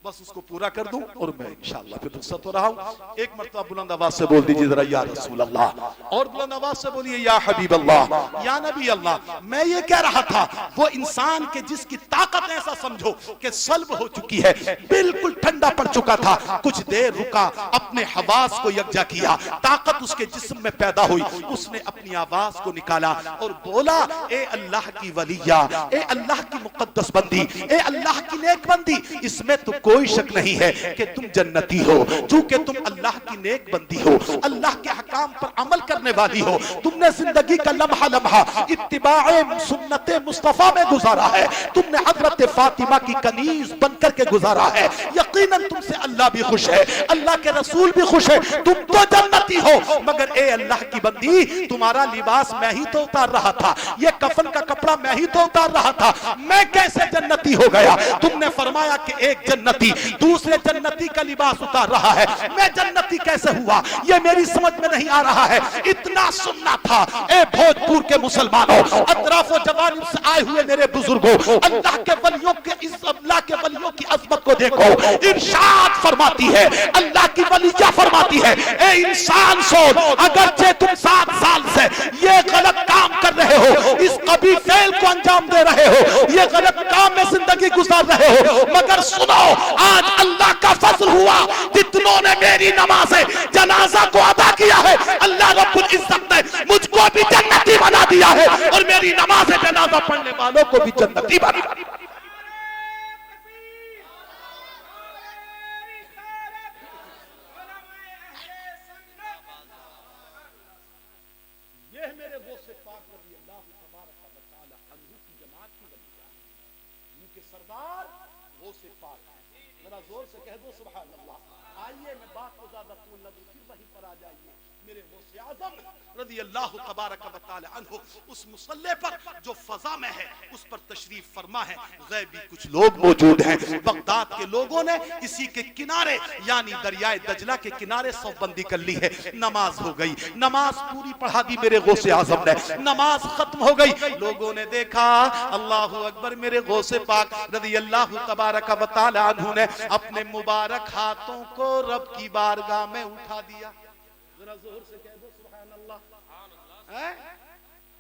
बस उसको पूरा कर दूं और मैं इंशाअल्लाह फिर रुखसत हो रहा हूं। एक मरतबा बुलंद आवाज से बोल दीजिए जरा, या रसूल अल्लाह, और बुलंद आवाज से बोलिए या हबीब अल्लाह, या नबी अल्लाह। मैं ये कह रहा था, वो इंसान के जिसकी ताकत ऐसा समझो कि सल्ब हो चुकी है, बिल्कुल ठंडा पड़ चुका था, कुछ देर रुका, अपने हवास को यकजा किया, ताकत उसके जिस्म में पैदा हुई, उसने अपनी आवाज को निकाला और बोला, ए अल्लाह की वलिया, ए अल्लाह की मुकद्दस बंदी, ए अल्लाह की नेक बंदी, इसमें तो कोई शक नहीं है कि तुम जन्नती हो, चूंकि तुम अल्लाह की नेक बंदी हो, अल्लाह के हकाम पर अमल करने वाली हो। तुमने जिंदगी का लम्हा लम्हा इत्तिबाए सुन्नते मुस्तफा में गुजारा है, तुमने हजरत फातिमा की कनीज बनकर के गुजारा है। यकीनन तुमसे अल्लाह भी खुश है, अल्लाह के रसूल भी खुश है, तुम तो जन्नती हो। मगर ए अल्लाह की बंदी, तुम्हारा लिबास मैं ही तो उतार रहा था, ये कफन का कपड़ा मैं ही तो उतार रहा था, मैं कैसे जन्नती हो गया? तुमने फरमाया कि एक जन्नती दूसरे जन्नती का लिबास उतार रहा है, मैं जन्नती कैसे हुआ? ये मेरी समझ में नहीं आ रहा है। इतना सुनना था। ए भोजपुर के मुसलमानों, अतराफो जवानी से आए हुए मेरे बुजुर्गों, अल्लाह के वलियों के, इस अल्लाह के वलियों की अजमत को देखो। इरशाद फरमाती है, अल्लाह की वलिया फरमाती है, ए इंसान सोच, अगरचे तुम 7 साल से ये गलत काम कर रहे हो, इस कभी फेल को अंजाम दे रहे हो, ये गलत काम में जिंदगी गुजार रहे हो, मगर सुनो, आज अल्लाह का फजल हुआ, जितनों ने मेरी नमाज जनाजा को अदा किया है, अल्लाह रब्बुल इज्जत ने मुझको भी जन्नती बना दिया है और मेरी नमाज जनाजा पढ़ने वालों को भी जन्नती बना दिया। ये मेरे गौसे पाक रज़ी अल्लाह तबारक व तआला अन्हु की जमात की वलिया, उनके सरदार गौसे पाक, जरा जोर से कह दो सुभान अल्लाह। आइए मैं बात को ज्यादा तूल न दूं, फिर वहीं पर आ जाइए। मेरे गौसे आज़म रज़ी अल्लाह तबारक व तआला अन्हु उस मुसल्ले पर जो फजा में है उस पर तशरीफ फरमा है। गैबी कुछ लोग मौजूद हैं, बगदाद के लोगों ने इसी के किनारे यानी दरियाए दजला के किनारे सौबंदी कर ली है। नमाज हो गई, नमाज पूरी पढ़ा दी मेरे गौसे आज़म ने, नमाज खत्म हो गई। लोगों ने देखा, अल्लाहु अकबर, मेरे गौसे पाक रज़ी अल्लाह तबारक व तआला अन्हु ने अपने मुबारक हाथों को रब की बारगाह में उठा दिया। जरा जोर से कह दो सुभान अल्लाह।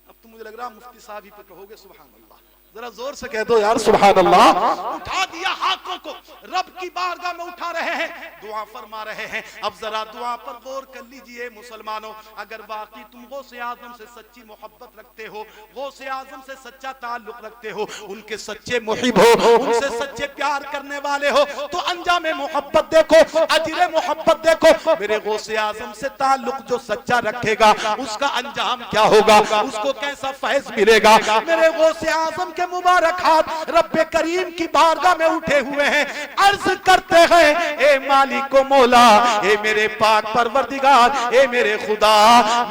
अब तो मुझे लग रहा मुफ्ती साहब ही पे कहोगे सुभान अल्लाह। जरा जोर से कह दो यार सुभान अल्लाह। उठा दिया हाथों को, रब की बारगाह में उठा रहे हैं, दुआ फरमा रहे हैं। अब जरा दुआ पर गौर कर लीजिए मुसलमानों, अगर वाकई तुम गौसे आजम से सच्ची मोहब्बत रखते हो, गौसे आजम से सच्चा ताल्लुक रखते हो, उनके सच्चे मुहिब हो, उनसे सच्चे प्यार करने वाले हो, तो अंजाम मोहब्बत देखो, अजर मोहब्बत देखो। मेरे गौसे आजम से ताल्लुक जो सच्चा रखेगा उसका अंजाम क्या होगा, उसको कैसा फैज मिलेगा। मेरे गौसे आजम के मुबारक हाथ रब्बे करीम की बारगाह में उठे हुए हैं, अर्ज करते हैं ए मालिक व मौला, ए मेरे पाक परवरदिगार, ए मेरे खुदा,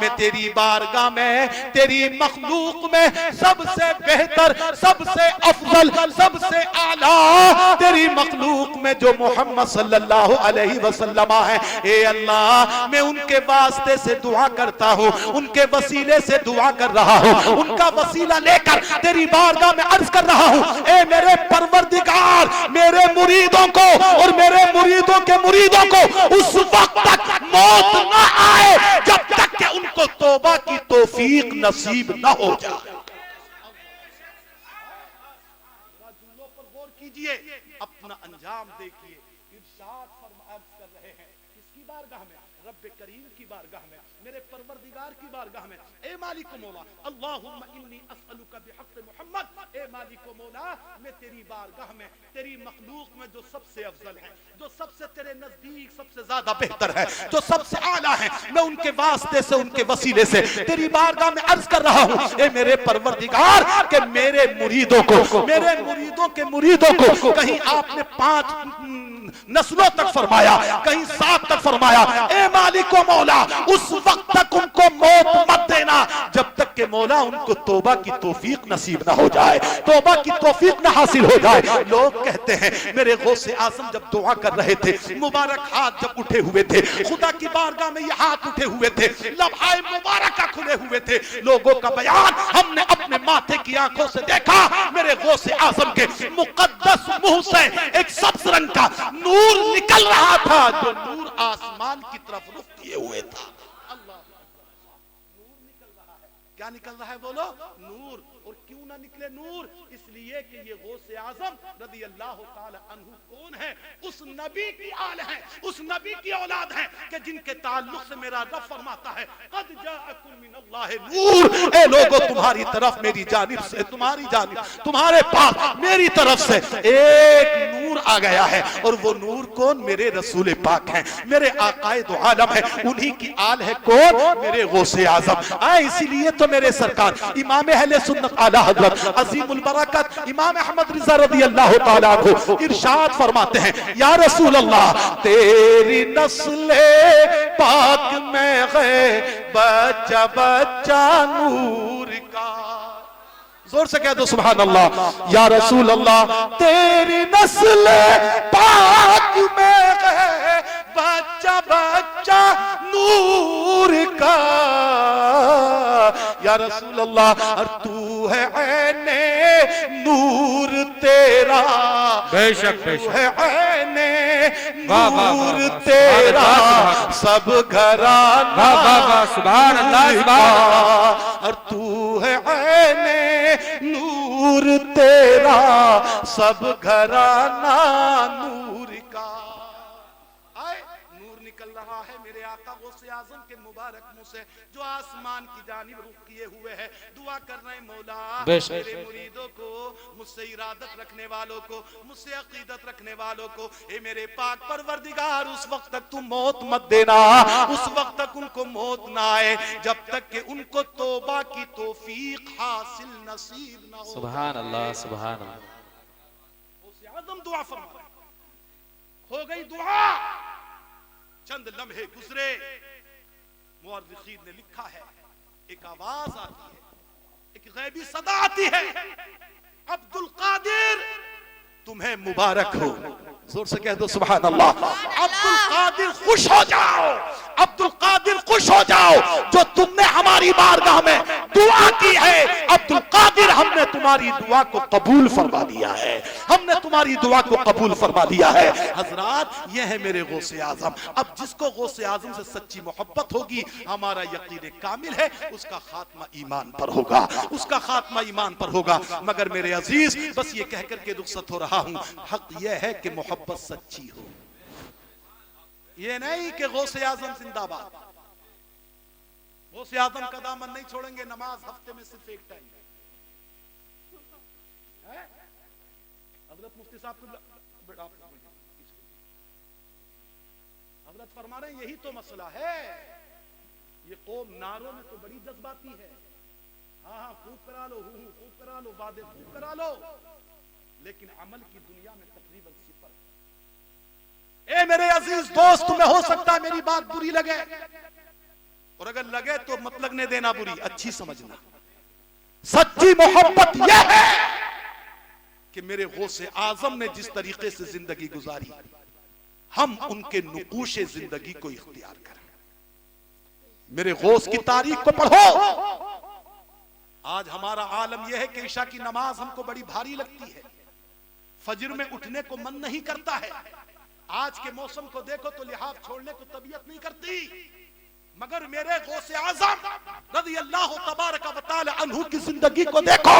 मैं तेरी बारगाह में, तेरी मखलूक में सबसे बेहतर, सबसे अफजल, सबसे आला तेरी मखलूक में जो मोहम्मद सल्लल्लाहु अलैहि वसल्लम है, ए अल्लाह मैं उनके वास्ते से दुआ करता हूँ, उनके वसीले से दुआ कर रहा हूँ, उनका वसीला लेकर तेरी बारगाह में अर्ज कर रहा हूँ, ए मेरे परवरदिगार, मेरे मुरीदों को और मेरे मुरीदों के मुरीदों को उस वक्त तक मौत न आए जब तक कि उनको तौबा की तौफीक नसीब न हो जाए। पर गौर कीजिए, अपना अंजाम देखिए। इरशाद फरमाया कर रहे हैं किसकी बारगाह में, रब्बे करीम की बारगाह में, मेरे परवरदिगार की बारगाह में, ए मालिक मौला, अल्लाहुम्मा इन्नी अस्अलुका बिहक़्क़ि मुहम्मद, ए मालिक मौला मैं तेरी बारगाह में, तेरी मखलूक में जो सबसे अफजल है, जो सबसे तेरे नजदीक सबसे ज्यादा बेहतर है, जो सबसे आला है, मैं उनके वास्ते से, उनके वसीले से तेरी बारगाह में अर्ज कर रहा हूँ, ए मेरे परवरदिगार के मेरे मुरीदों को, मेरे मुरीदों के मुरीदों को, कहीं आपने 5 नस्लों तक फरमाया, कहीं 7 तक फरमाया, ए मालिक व मौला उस वक्त तक उनको मौत मत देना जब तक के मौला उनको तौबा की तौफीक नसीब ना हो जाए, तौबा की तौफीक ना हासिल हो जाए। लोग कहते हैं मेरे गौसे आजम जब दुआ कर रहे थे, मुबारक हाथ जब उठे हुए थे, खुदा की बारगाह में ये हाथ उठे हुए थे, लम्हाए मुबारका खुले हुए थे, लोगों का बयान हमने अपने माथे की आंखों से देखा, मेरे गौसे आजम के मुकद्दस मुंह से एक सब्ज रंग का नूर निकल रहा था, जो नूर आसमान की तरफ रुख किए हुए था। अल्लाह, नूर निकल रहा है। क्या निकल रहा है बोलो? नूर। और क्यों ना निकले नूर? इसलिए कि ये गौसे आजम रज़ी अल्लाह ताला अन्हु कौन है? उस नबी की आल है, उस नबी की औलाद है कि जिनके ताल्लुक से मेरा रब फरमाता है क़द जाअकुम मिनल्लाहि नूर, ए लोगों तुम्हारी तरफ मेरी जानिब से, तुम्हारी जानिब, तुम्हारे पास मेरी तरफ से एक नूर आ गया है। और वो नूर कौन? मेरे रसूल पाक हैं, मेरे आकाए दो आलम है, उन्हीं की आल है कौन? मेरे गौसे आजम। इसीलिए तो मेरे सरकार इमाम अहले सुन्नत आला हजरत अजीमुल बरकत इमाम अहमद रिजा रज़ी अल्लाह तआला अन्हु इरशाद फरमाते हैं, या रसूल अल्लाह तेरी नस्ले पाक में है बच्चा बच्चा नूर का। जोर से कह दो सुभान अल्लाह। या रसूल अल्लाह तेरी नस्ले पाक में है बच्चा बच्चा नूर का। या रसूल अल्लाह तू है ऐने नूर तेरा, बेशक बेशक है ऐने नूर तेरा, सब घराना सुभान अल्लाह सुभान। और तू है ऐने नूर तेरा, सब घराना नूर का। आए नूर निकल रहा है मेरे आका गौसे आजम के मुबारक मुंह से, जो आसमान की जानिब रुख किए हुए है। दुआ कर रहे मौला मेरे मुरीदों को, मुझसे इरादत रखने वालों को, मुझसे अकीदत रखने वालों को, ए मेरे पाक परवरदिगार उस वक्त तक तुम मौत मत देना, उस वक्त तक उनको मौत ना आए जब तक कि उनको तौबा की तौफीक हासिल नसीब ना हो। सुभान अल्लाह सुभान अल्लाह। गौसे आजम दुआ फरमा, हो गई दुआ, चंद लम्हे गुजरे, मुअर्रिखीन ने लिखा है एक आवाज आती है, एक गैबी सदा आती है, अब्दुल कादिर तुम्हें मुबारक हो। जोर से कह दो सुभान अल्लाह। अब्दुल कादिर खुश हो जाओ, अब्दुल कादिर खुश हो जाओ जो तुमने हमारी बारगाह में दुआ की है। अब्दुल कादिर आखिर हमने तुम्हारी दुआ को कबूल फरमा दिया है, हमने तुम्हारी दुआ को कबूल फरमा दिया है। हजरात, ये है मेरे गौसे आजम। अब जिसको गौसे आजम से सच्ची मोहब्बत होगी, हमारा यकीन कामिल है, उसका खात्मा ईमान पर होगा, उसका खात्मा ईमान पर होगा। मगर मेरे अजीज, बस ये कहकर के रुखसत हो रहा हूं, हक यह है कि मोहब्बत सच्ची हो, ये नहीं कि गौसे आजम जिंदाबाद। गौसे आजम का दामन नहीं छोड़ेंगे, नमाज हफ्ते में सिर्फ एक टाइम है। हजरत मुफ्ती साहब हजरत फरमा रहे हैं, यही तो मसला है। ये कौम नारों में तो बड़ी जज्बाती है, हाँ हाँ खूब करा लो, खूब करा लो, वादे खूब करा लो, लेकिन अमल की दुनिया में तकरीबन सिफर। ए मेरे अजीज दोस्त, तुम्हें हो सकता है मेरी बात बुरी लगे, और अगर लगे तो मत लगने देना बुरी, अच्छी समझना। सच्ची मोहब्बत यह है कि मेरे गौसे आजम ने जिस तरीके से जिंदगी गुजारी, हम उनके नुकूशे जिंदगी को इख्तियार करें। मेरे गौस की तारीख को पढ़ो। आज हमारा आलम यह है कि ईशा की नमाज हमको बड़ी भारी लगती है, फजर में उठने को मन नहीं करता है। आज के मौसम को देखो तो लिहाज छोड़ने को तबीयत नहीं करती, मगर मेरे गौसे आजम रज़ी अल्लाह तबारक व तआला अन्हु की जिंदगी को देखो।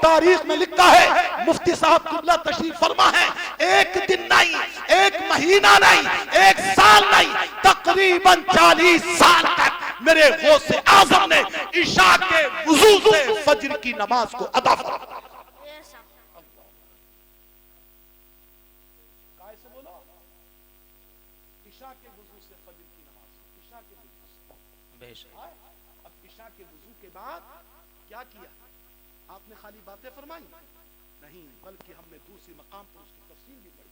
तारीख में लिखा है, मुफ्ती साहब किबला तशरीफ फरमा है, एक दिन नहीं, एक महीना नहीं, एक साल नहीं, तकरीबन 40 साल तक मेरे गौसे आजम ने इशा के वुजू से फजर की नमाज को अदा फरमाया। अब इशा के वुजू के बाद क्या किया? आपने खाली बातें फरमाई नहीं, बल्कि हमने दूसरी मकाम पर उसकी तफसील भी पढ़ी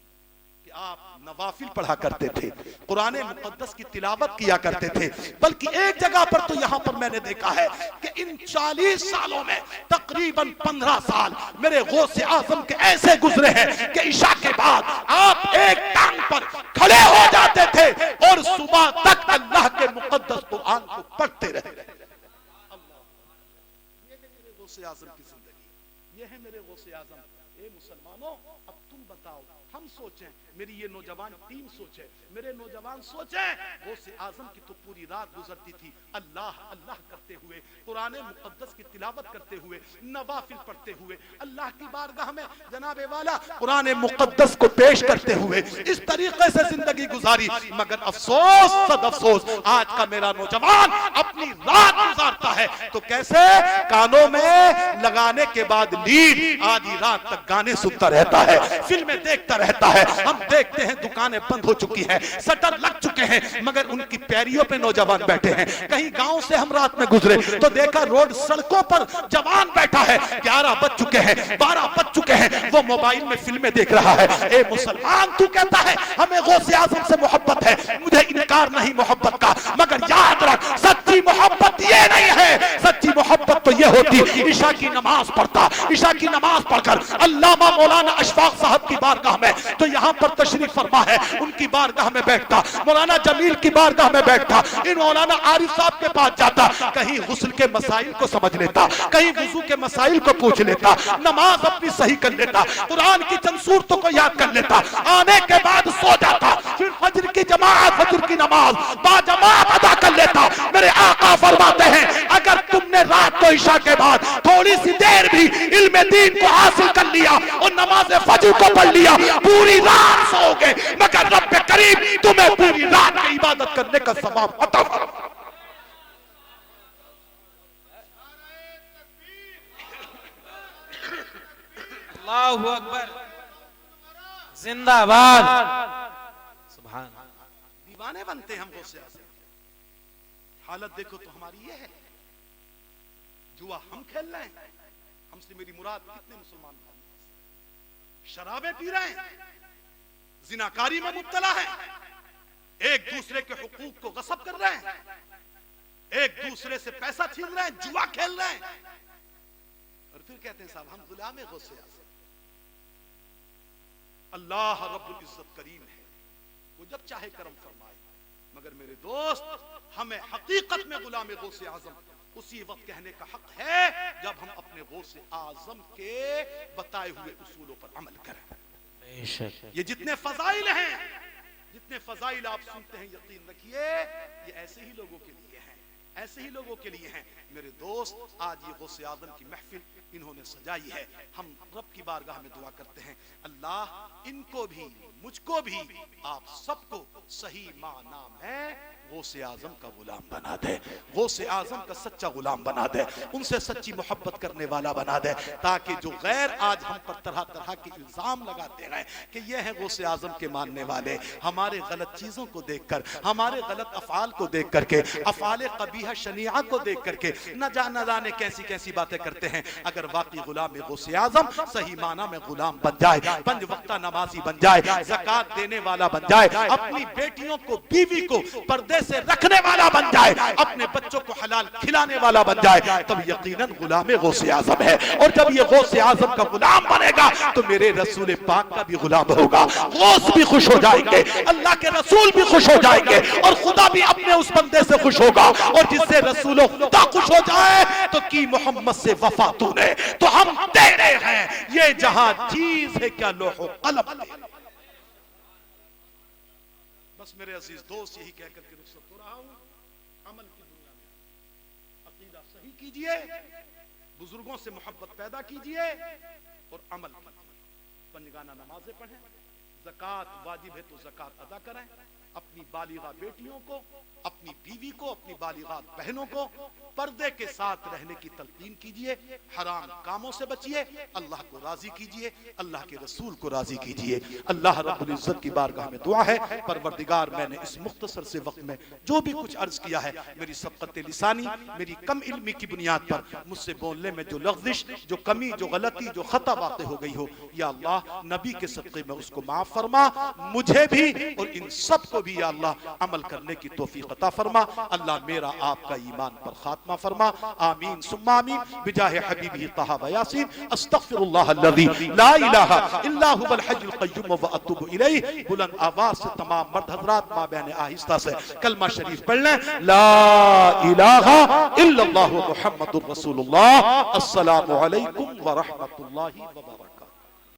कि आप नवाफिल पढ़ा करते थे, कुरान मुकद्दस की तिलावत किया करते थे। बल्कि एक जगह पर तो यहां पर मैंने देखा है कि इन 40 सालों में तकरीबन 15 साल मेरे गौसे आजम के ऐसे गुजरे हैं कि इशा के बाद आप एक टांग पर खड़े हो जाते थे और सुबह तक अल्लाह के मुकद्दस कुरान को पढ़ते रहे। ये है मेरे गौसे आजम की जिंदगी, ये है मेरे गौसे आजम। ए मुसलमानों, अब तुम बताओ, हम सोचें, मेरी ये नौजवान टीम सोचे, मेरे नौजवान सोचें, गौसे आजम की तो पूरी रात गुजरती थी अल्लाह अल्लाह करते हुए, कुरान मुकद्दस की तिलावत करते हुए, नवाफिल पढ़ते हुए, अल्लाह की बारगाह में जनाबे वाला कुरान मुकद्दस को पेश करते हुए इस तरीके से जिंदगी गुजारी। मगर अफसोस, सद अफसोस, आज का मेरा नौजवान अपनी रात गुजारता है तो कैसे? कानों में लगाने के बाद लीड आधी रात तक गाने सुनता रहता है, फिल्में देखता रहता है। हम देखते हैं दुकानें बंद हो चुकी हैं, शटर लग चुके हैं, मगर उनकी पैरियों पे नौजवान बैठे हैं। कहीं गांव से हम रात में गुजरे तो देखा रोड सड़कों पर जवान बैठा है, 11 बज चुके हैं, 12 बज चुके हैं, वो मोबाइल में फिल्में देख रहा है। ए मुसलमान, तू कहता है हमें गौसे आजम से मोहब्बत है, मुझे इनकार नहीं मोहब्बत का, मगर याद रख, सच्ची मोहब्बत ये नहीं है। सच्ची मोहब्बत तो ये होती, ईशा की नमाज पढ़ता, ईशा की नमाज पढ़कर अल्लामा मौलाना अशफाक साहब की बारगाह में, तो यहाँ पर तशरीफ फरमा है, उनकी बारगाह में बैठता, मौलाना जमील की बारगाह में बैठता, इन मौलाना आरिफ साहब के पास जाता, कहीं गुस्ल के मसाइल को समझ लेता, कहीं वुजू के मसाइल को पूछ लेता, नमाज अपनी सही कर लेता, कुरान की चंद सूरतों को याद कर लेता, आने के बाद सो जाता, फिर फजर की जमात, फजर की नमाज बाजमात अदा कर लेता। मेरे आका फरमाते हैं, अगर तुमने रात को इशा के बाद थोड़ी सी देर भी इल्म दीन को हासिल कर लिया और नमाज फजर को पढ़ लिया, पूरी रात सोओगे, मगर रब करीम तुम्हें पूरी रात की इबादत करने का सवाब अता फरमाए। अल्लाहु अकबर, जिंदाबाद, सुभान। दीवाने बनते हम गौसे आजम। हालत देखो तो हमारी ये है, जुआ हम खेल रहे हैं, हमसे मेरी मुराद कितने मुसलमान शराबें पी रहे हैं, जिनाकारी में मुब्तला है, एक दूसरे के हुकूक को गसब कर रहे हैं, एक दूसरे से पैसा छीन रहे हैं, जुआ खेल रहे हैं, और फिर कहते हैं साहब हम गुलाम गौसे आजम। अल्लाह रब्बुल इज्जत करीम है, वो जब चाहे करम फरमाए, मगर मेरे दोस्त हमें हकीकत में गुलाम गौसे आजम उसी वक्त कहने का हक है जब हम अपने गौसे आजम के बताए हुए उसूलों पर अमल करें। बेशक ये जितने फजाइल हैं, जितने फजाइल आप सुनते हैं, यकीन रखिए ये ऐसे ही लोगों के लिए हैं, ऐसे ही लोगों के लिए हैं। मेरे दोस्त, आज ये गौसे आजम की महफिल इन्होंने सजाई है। हम रब की बारगाह में दुआ करते हैं, अल्लाह इनको भी मुझको भी आप सबको सही माना में गौसे आजम का गुलाम बना दे, गौसे आजम का सच्चा गुलाम बना दे, उनसे सच्ची मोहब्बत करने वाला बना दे, ताकि जो गैर आज हम पर तरह तरह के इल्जाम लगाते हैं कि ये हैं गौसे आजम के मानने वाले, हमारे गलत चीजों को देखकर, हमारे गलत अफआल को देख करके, अफआल कबीहा शनीआ को देख करके न जाने कैसी कैसी बातें करते हैं। अगर वाकई गुलाम गौसे आजम सही माना में गुलाम बन जाए, पंज वक्ता नमाजी बन जाए, ज़कात देने वाला बन जाए, अपनी बेटियों को, बीवी को पर्दे से रखने वाला बन जाए, अपने बच्चों को हलाल खिलाने वाला बन जाए, तब यकीनन गुलाम गौसे आजम है। और जब ये गौसे आजम का गुलाम बनेगा तो मेरे रसूल पाक का भी गुलाम होगा, गौस भी खुश हो जाएंगे, अल्लाह के रसूल भी खुश हो जाएंगे, और खुदा भी अपने उस बंदे से खुश होगा। और जिससे रसूल खुदा खुश हो जाए तो की मोहम्मद से वफा तूने, तो हम तेरे हैं, ये जहां चीज है क्या लोहो कलम। बस मेरे अजीज दोस्त, यही कहकर के रुखसत हो रहा हूं। अमल की दुनिया में अकीदा सही कीजिए, बुजुर्गों से मोहब्बत पैदा कीजिए और अमल कीजिए। पंजगाना नमाजें पढ़ें, ज़कात वाजिब है तो ज़कात अदा करें, अपनी बालिगा बेटियों को, अपनी बीवी को, अपनी बालिगा बहनों को पर्दे के साथ रहने की तलकीन कीजिए, हराम कामों से बचिए, अल्लाह को राजी कीजिए, अल्लाह के रसूल को राजी कीजिए। अल्लाह रब्बुल इज्जत की बारगाह में दुआ है, परवरदिगार मैंने इस मुख्तसर से वक्त में जो भी कुछ अर्ज किया है, मेरी सबकत लिसानी, मेरी कम इल्मी की बुनियाद पर मुझसे बोलने में जो लग़्ज़िश, जो कमी, जो गलती, जो खता वाक़ हो गई हो, या अल्लाह नबी के सदक़े में उसको माफ फरमा, मुझे भी और इन सब को भी या अल्लाह अमल करने की तौफीक अता फरमा। अल्लाह मेरा आपका ईमान पर खात्मा फरमा, आमीन सुम्मा आमीन, बिजाहे हबीबी तहा व यासीन, अस्तगफिरुल्लाह अल्लज़ी ला इलाहा इल्ला हुवल हय्युल क़य्यूम व अतूबु इलैहि। बुलंद आवाज से तमाम मर्द हज़रात मां बहनें आहिस्ता से कलमा शरीफ पढ़ लें, ला इलाहा इल्लल्लाहु मुहम्मदुर रसूलुल्लाह। अस्सलामु अलैकुम व रहमतुल्लाहि व बरकातहू।